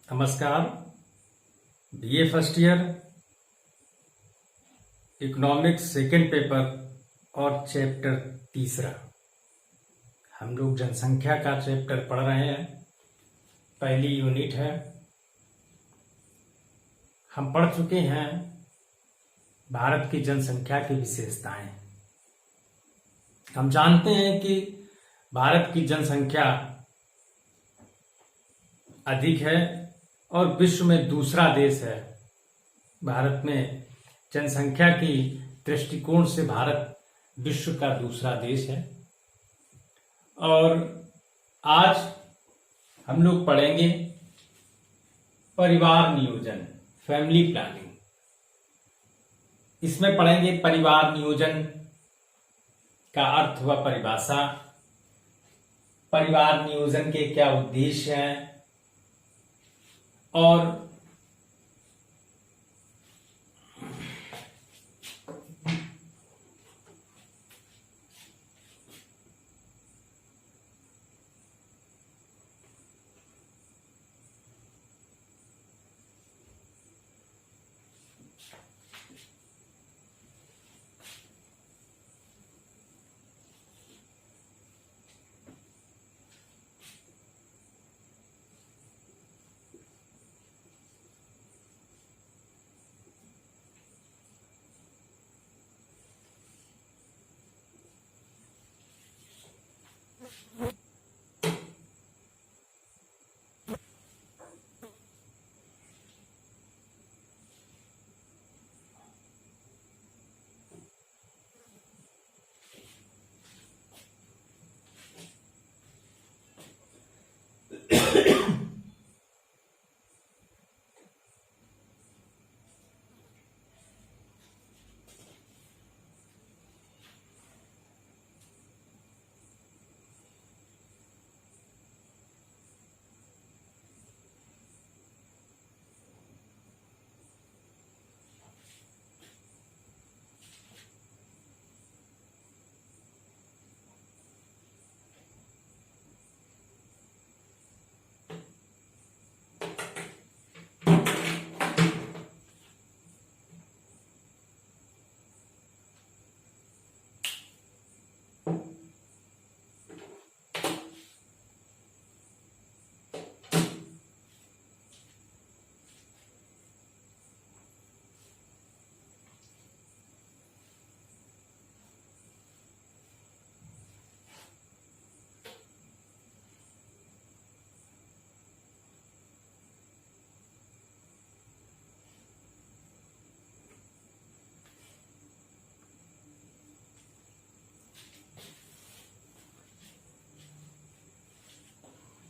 नमस्कार। BA first year economics second paper और chapter तीसरा। हम लोग जनसंख्या का चैप्टर पढ़ रहे हैं। पहली यूनिट है। हम पढ़ चुके हैं भारत की जनसंख्या की विशेषताएं। हम जानते हैं कि भारत की जनसंख्या अधिक है और विश्व में दूसरा देश है। भारत में जनसंख्या की दृष्टिकोण से भारत विश्व का दूसरा देश है। और आज हम लोग पढ़ेंगे परिवार नियोजन, फैमिली प्लानिंग। इसमें पढ़ेंगे परिवार नियोजन का अर्थ व परिभाषा, परिवार नियोजन के क्या उद्देश्य हैं और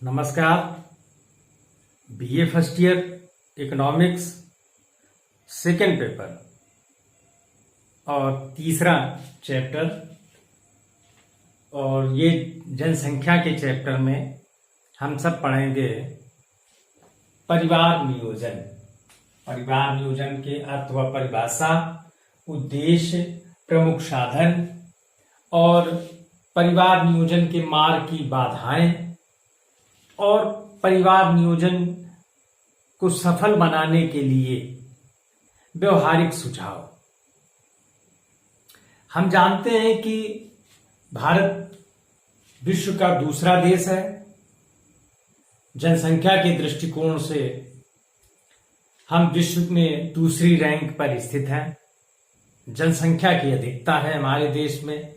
नमस्कार। BA first year economics second paper और तीसरा चैप्टर, और ये जनसंख्या के चैप्टर में हम सब पढ़ेंगे परिवार नियोजन। परिवार नियोजन के अर्थ व परिभाषा, उद्देश्य, प्रमुख साधन और परिवार नियोजन के मार्ग की बाधाएं और परिवार नियोजन को सफल बनाने के लिए व्यवहारिक सुझाव। हम जानते हैं कि भारत विश्व का दूसरा देश है। जनसंख्या के दृष्टिकोण से हम विश्व में दूसरी रैंक पर स्थित हैं। जनसंख्या की अधिकता है हमारे देश में।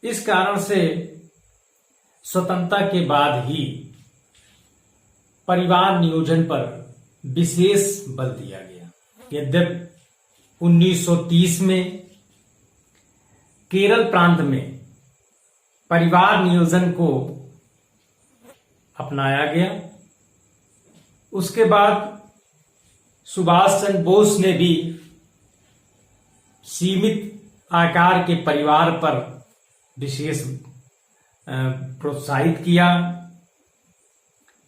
इस कारण से स्वतंत्रता के बाद ही परिवार नियोजन पर विशेष बल दिया गया। यद्यपि 1930 में केरल प्रांत में परिवार नियोजन को अपनाया गया, उसके बाद सुभाष चंद्र बोस ने भी सीमित आकार के परिवार पर विशेष प्रोत्साहित किया।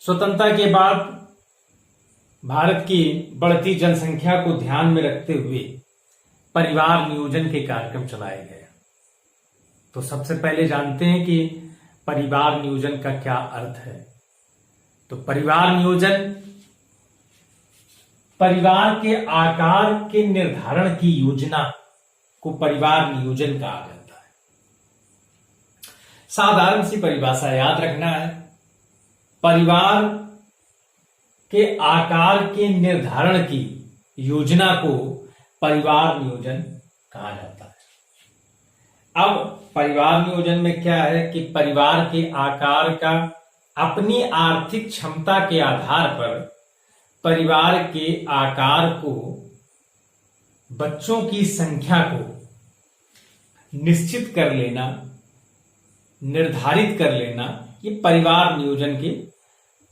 स्वतंत्रता के बाद भारत की बढ़ती जनसंख्या को ध्यान में रखते हुए परिवार नियोजन के कार्यक्रम चलाए गए। तो सबसे पहले जानते हैं कि परिवार नियोजन का क्या अर्थ है। तो परिवार नियोजन परिवार के आकार के निर्धारण की योजना को परिवार नियोजन कहा जाता है। साधारण सी परिभाषा याद रखना है, परिवार के आकार के निर्धारण की योजना को परिवार नियोजन कहा जाता है। अब परिवार नियोजन में क्या है कि परिवार के आकार का अपनी आर्थिक क्षमता के आधार पर परिवार के आकार को, बच्चों की संख्या को निश्चित कर लेना, निर्धारित कर लेना, ये परिवार नियोजन की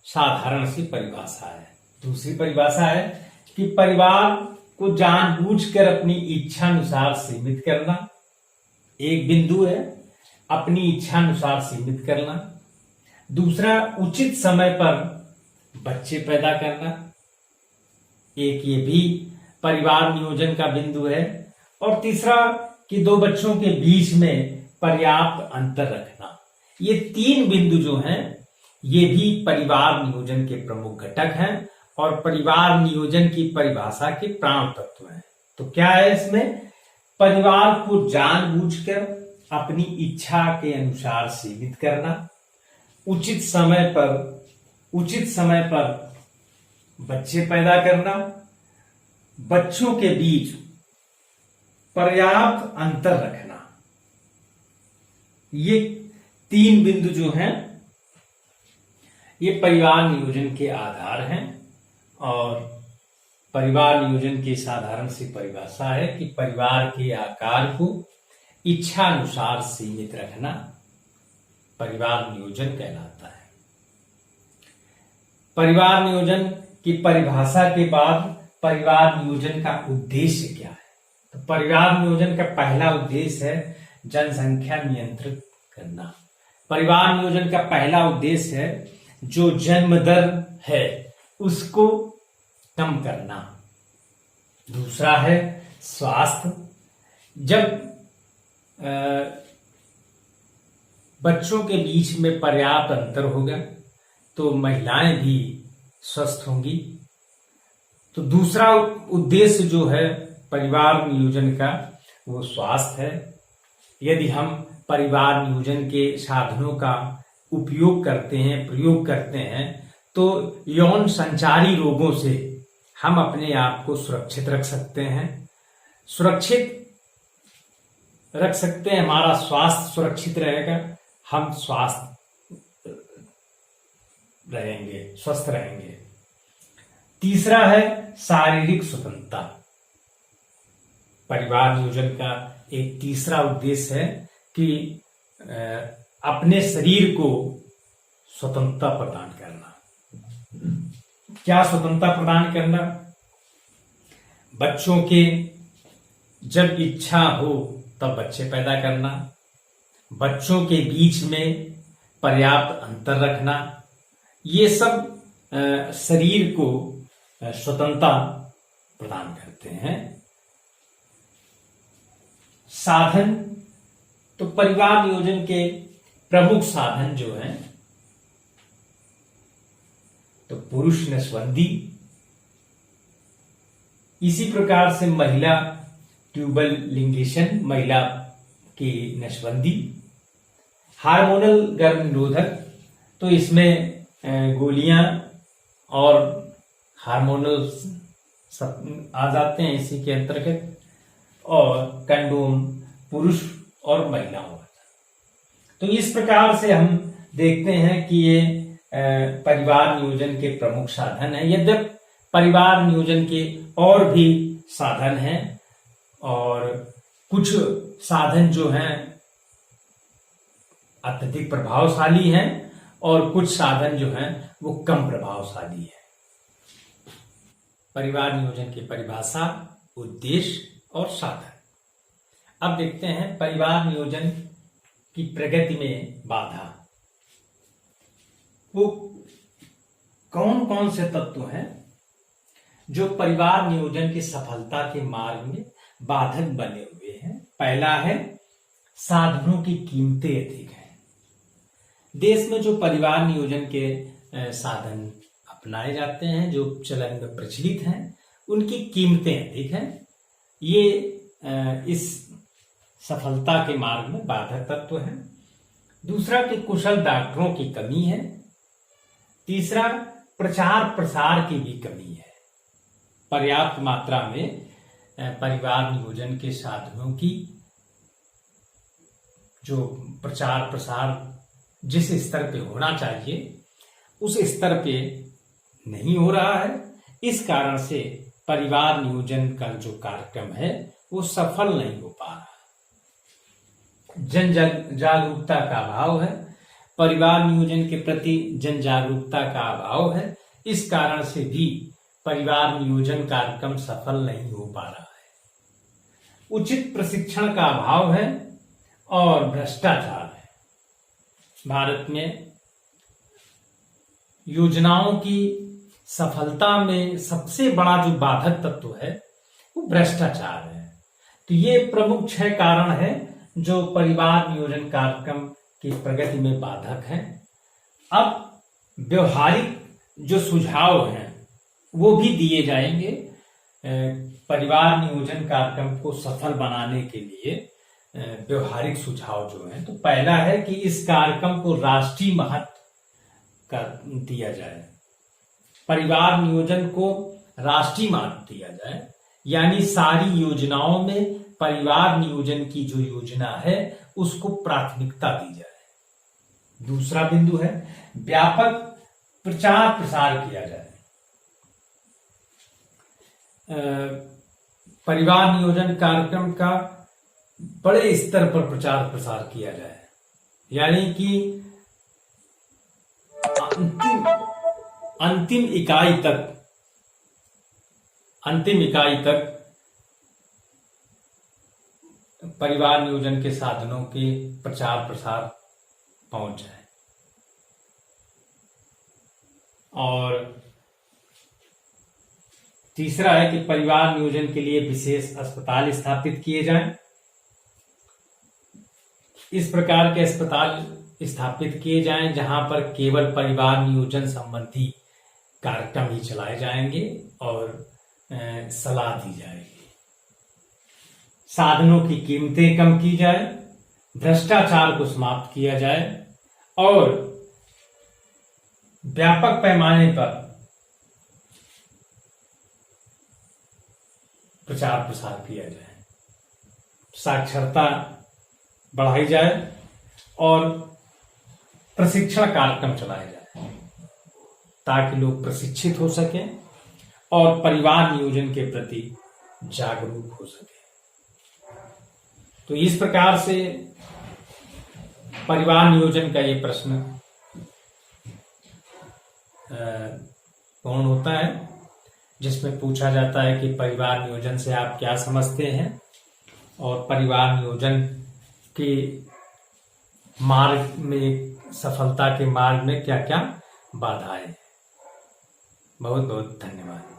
साधारण सी परिभाषा है। दूसरी परिभाषा है कि परिवार को जानबूझकर अपनी इच्छा अनुसार सीमित करना, एक बिंदु है अपनी इच्छा अनुसार सीमित करना। दूसरा, उचित समय पर बच्चे पैदा करना, एक ये भी परिवार नियोजन का बिंदु है। और तीसरा कि दो बच्चों के बीच में पर्याप्त अंतर रखना। ये तीन बिंदु जो हैं ये भी परिवार नियोजन के प्रमुख घटक हैं और परिवार नियोजन की परिभाषा के प्राण तत्व हैं। तो क्या है इसमें? परिवार को जानबूझकर अपनी इच्छा के अनुसार सीमित करना, उचित समय पर बच्चे पैदा करना, बच्चों के बीच पर्याप्त अंतर रखना। ये तीन बिंदु जो हैं ये परिवार नियोजन के आधार हैं। और परिवार नियोजन की साधारण सी परिभाषा है कि परिवार के आकार को इच्छा अनुसार सीमित रखना परिवार नियोजन कहलाता है। परिवार नियोजन की परिभाषा के बाद परिवार नियोजन का उद्देश्य क्या है? तो परिवार नियोजन का पहला उद्देश्य है जनसंख्या नियंत्रित करना। परिवार नियोजन का पहला उद्देश्य है जो जन्म दर है उसको कम करना। दूसरा है स्वास्थ्य। जब बच्चों के बीच में पर्याप्त अंतर होगा तो महिलाएं भी स्वस्थ होंगी। तो दूसरा उद्देश्य जो है परिवार नियोजन का वो स्वास्थ्य है। यदि हम परिवार नियोजन के साधनों का उपयोग करते हैं, प्रयोग करते हैं, तो यौन संचारी रोगों से हम अपने आप को सुरक्षित रख सकते हैं, हमारा स्वास्थ्य सुरक्षित रहेगा, हम स्वस्थ रहेंगे। तीसरा है शारीरिक स्वतंत्रता। परिवार नियोजन का एक तीसरा उद्देश्य है कि अपने शरीर को स्वतंत्रता प्रदान करना। क्या स्वतंत्रता प्रदान करना? बच्चों के जब इच्छा हो तब बच्चे पैदा करना, बच्चों के बीच में पर्याप्त अंतर रखना, ये सब शरीर को स्वतंत्रता प्रदान करते हैं। साधन, तो परिवार नियोजन के प्रमुख साधन जो हैं तो पुरुष नसबंदी, इसी प्रकार से महिला ट्यूबल लिंगेशन, महिला की नसबंदी, हार्मोनल गर्भ निरोधक, तो इसमें गोलियां और हार्मोनल सब आ जाते हैं इसी के अंतर्गत, और कंडोम पुरुष और महिलाओं का। तो इस प्रकार से हम देखते हैं कि ये परिवार नियोजन के प्रमुख साधन हैं। यद्यपि परिवार नियोजन के और भी साधन हैं और कुछ साधन जो हैं अत्यधिक प्रभावशाली हैं और कुछ साधन जो हैं वो कम प्रभावशाली है। परिवार नियोजन की परिभाषा, उद्देश्य और साधन। अब देखते हैं परिवार नियोजन की प्रगति में बाधा। वो कौन कौन से तत्व हैं जो परिवार नियोजन की सफलता के मार्ग में बाधक बने हुए हैं? पहला है साधनों की कीमतें अधिक हैं। देश में जो परिवार नियोजन के साधन अपनाए जाते हैं जो चलन में प्रचलित हैं, उनकी कीमतें अधिक हैं। ये इस सफलता के मार्ग में बाधक तत्व है। दूसरा कि कुशल डॉक्टरों की कमी है। तीसरा, प्रचार प्रसार की भी कमी है। पर्याप्त मात्रा में परिवार नियोजन के साधनों की जो प्रचार प्रसार जिस स्तर पे होना चाहिए उस स्तर पे नहीं हो रहा है। इस कारण से परिवार नियोजन का जो कार्यक्रम है वो सफल नहीं हो पा रहा। जन जागरूकता का अभाव है। परिवार नियोजन के प्रति जन जागरूकता का अभाव है। इस कारण से भी परिवार नियोजन कार्यक्रम सफल नहीं हो पा रहा है। उचित प्रशिक्षण का अभाव है और भ्रष्टाचार है। भारत में योजनाओं की सफलता में सबसे बड़ा जो बाधक तत्व है वो भ्रष्टाचार है। तो ये प्रमुख 6 कारण है जो परिवार नियोजन कार्यक्रम की प्रगति में बाधक है। अब व्यवहारिक जो सुझाव हैं वो भी दिए जाएंगे परिवार नियोजन कार्यक्रम को सफल बनाने के लिए। व्यवहारिक सुझाव जो है, तो पहला है कि इस कार्यक्रम को राष्ट्रीय महत्व का दिया जाए। परिवार नियोजन को राष्ट्रीय महत्व दिया जाए, यानी सारी योजनाओं में परिवार नियोजन की जो योजना है उसको प्राथमिकता दी जाए। दूसरा बिंदु है व्यापक प्रचार प्रसार किया जाए। परिवार नियोजन कार्यक्रम का बड़े स्तर पर प्रचार प्रसार किया जाए, यानी कि अंतिम इकाई तक परिवार नियोजन के साधनों के प्रचार प्रसार पहुंच जाए। और तीसरा है कि परिवार नियोजन के लिए विशेष अस्पताल स्थापित किए जाएं। इस प्रकार के अस्पताल स्थापित किए जाएं जहां पर केवल परिवार नियोजन संबंधी कार्यक्रम ही चलाए जाएंगे और सलाह दी जाएगी। साधनों की कीमतें कम की जाए, भ्रष्टाचार को समाप्त किया जाए और व्यापक पैमाने पर प्रचार प्रसार किया जाए। साक्षरता बढ़ाई जाए और प्रशिक्षण कार्यक्रम चलाए जाए ताकि लोग प्रशिक्षित हो सकें और परिवार नियोजन के प्रति जागरूक हो सके। तो इस प्रकार से परिवार नियोजन का ये प्रश्न पूर्ण होता है, जिसमें पूछा जाता है कि परिवार नियोजन से आप क्या समझते हैं और परिवार नियोजन के मार्ग में, सफलता के मार्ग में क्या क्या बाधाएं। बहुत बहुत धन्यवाद।